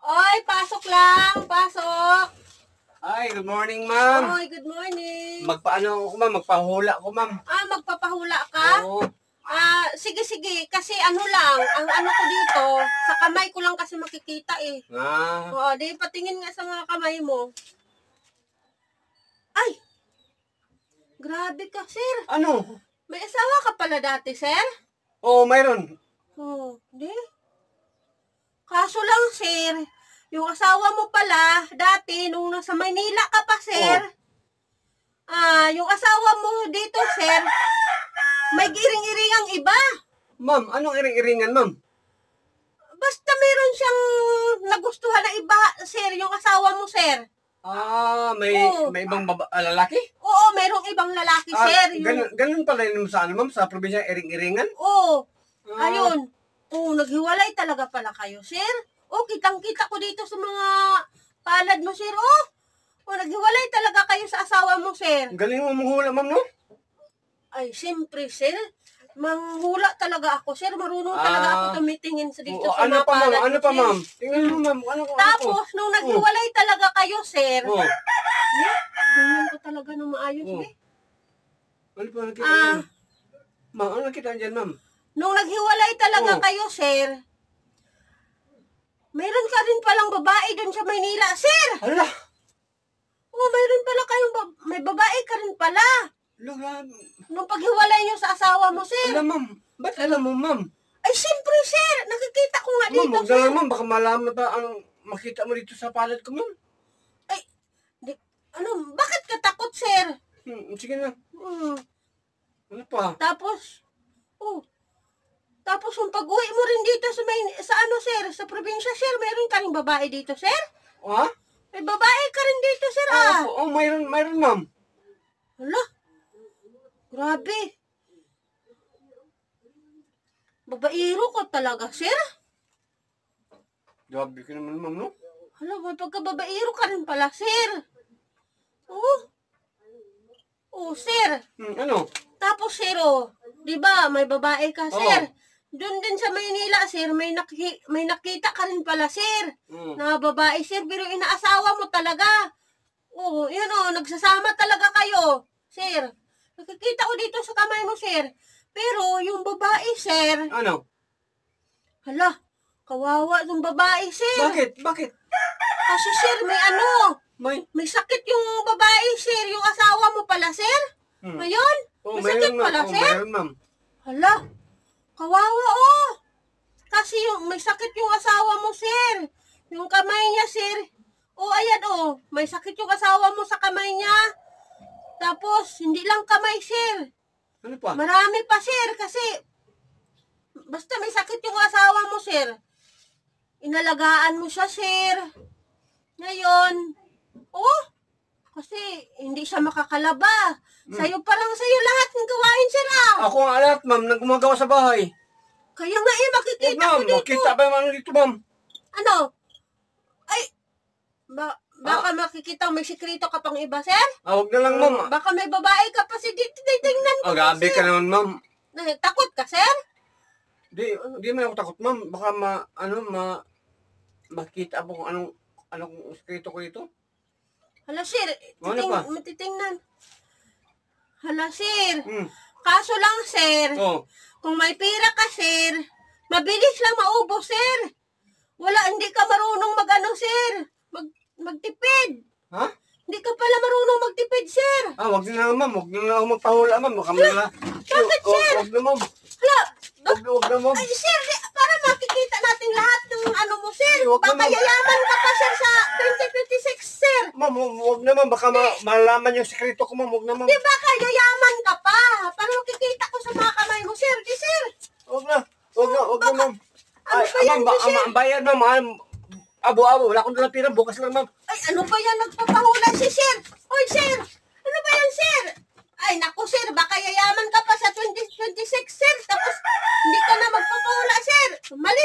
Oy, pasok lang, pasok. Ay, good morning, ma'am. Oy, good morning. Magpaano ako, ma'am? Magpahula ko, ma'am. Magpapahula ka? Oo. Sige, kasi ano lang, ang ano ko dito, sa kamay ko lang kasi makikita eh. Oo, di patingin nga sa mga kamay mo. Ay! Grabe ka, sir. Ano? May asawa ka pala dati, sir? Oo, mayroon. Di? Kaso lang, sir, yung asawa mo pala, dati, nung nasa Maynila ka pa, sir, yung asawa mo dito, sir, may giring-iringang iba. Ma'am, anong iring-iringan, ma'am? Basta meron siyang nagustuhan na iba, sir, yung asawa mo, sir. May ibang lalaki? Oo, merong ibang lalaki, sir. Ganun pala yun sa ano, ma'am, sa probinsya, iring-iringan? Oo, ayun. Naghiwalay talaga pala kayo, sir. Kitang-kita ko dito sa mga palad mo, sir. Naghiwalay talaga kayo sa asawa mo, sir. Galing mo manghula, ma'am, no? Ay, siyempre, sir. Manghula talaga ako, sir. Marunong talaga ako tumitingin sa dito sa mga palad mo, Ano pa, sir. ma'am? Tingnan mo, ma'am. Tapos, nung naghiwalay talaga kayo, sir. Ganyan ko talaga ng maayos, eh. Ano pa nakita dyan? Ma'am, ano nakita dyan, ma'am? Nung naghiwalay talaga kayo, sir, mayroon ka rin palang babae doon sa Maynila, sir. Hala! Mayroon pala kayong may babae ka rin pala. Nung paghiwalay niyo sa asawa mo, sir. Alam, ma'am. Ba't alam mo, ma'am? Ay, siyempre, sir. Nakikita ko nga dito, Ma'am, sir. ma'am. Baka malaman pa anong makita mo dito sa palad ko, ma'am. Ay, bakit ka takot, sir? Sige na. Ano pa? Tapos yung pag-uwi mo rin dito sir, sa probinsya, sir, meron ka rin babae dito, sir? May babae ka rin dito, sir, Mayroon, ma'am. Hala, grabe. Babaero ko talaga, sir. Grabe ka naman, ma'am, no? Hala, may pagkababaero ka rin pala, sir. Sir. Ano? Tapos, sir, di ba, may babae ka, sir. Doon din sa Maynila, sir, may nakita ka rin pala, sir. Na babae, sir, pero inaasawa mo talaga. Nagsasama talaga kayo, sir. Nakikita ko dito sa kamay mo, sir. Pero, yung babae, sir. Ano? Hala, kawawa yung babae, sir. Bakit? Kasi, sir, may sakit yung babae, sir. Yung asawa mo pala, sir. Ngayon, may sakit pala, sir. Mayroon, ma'am. Hala, kawawa, Kasi may sakit yung asawa mo, sir. Yung kamay niya, sir. Ayan, may sakit yung asawa mo sa kamay niya. Tapos, hindi lang kamay, sir. Ano pa? Marami pa, sir, kasi basta may sakit yung asawa mo, sir. Inalagaan mo siya, sir. Ngayon, kasi hindi siya makakalaba. Parang sa'yo lahat ng gawain, sir, Ako ang alat, ma'am, na gumagawa sa bahay. Kaya nga makikita ko dito. Makita ba yung ano dito, ma'am? Ano? Ay, baka makikita may sikrito ka pang iba, sir? Huwag na lang, ma'am. Baka may babae ka pa si dito, tingnan ko, Grabe sir. ka naman, ma'am. Takot ka, sir? Di man ako takot, ma'am. Baka makita mo kung anong eskrito ko dito. Hala, sir. Ano pa? Titingnan. Hala, sir. Hmm. Kaso lang, sir. Kung may pira ka, sir, mabilis lang maubos, sir. Hindi ka marunong sir. Magtipid. Hindi ka pala marunong magtipid, sir. Wag na lang, ma'am. Wag na lang ako magpahula, ma'am. Baka Bakit, sir? Wag na, ma'am. Hala, Wag na, ma'am. ay, sir, para makikita natin lahat ng mo, sir. Wag na, Baka ma'am. yayaman ka pa, sir, sa 2026, sir. Ma'am, wag na, ma'am. Baka malaman yung sekreto ko, ma'am. Wag na, ma'am. Di ba yayaman ka pa? Para makikita ko sa mga kamay mo, sir. Di, sir. Wag na, ma'am. Ano ba yan, sir? Ang bayad, ma'am. Abo. Wala akong dalang pira. Bukas lang, ma'am. Ay, ano ba yan? Nagpapahula si sir. Oy, sir. Ano ba yan, sir? Ay, naku, sir. Baka yayaman ka pa sa 2026, sir. Tapos, hindi ka na magpapahula, sir. Mali.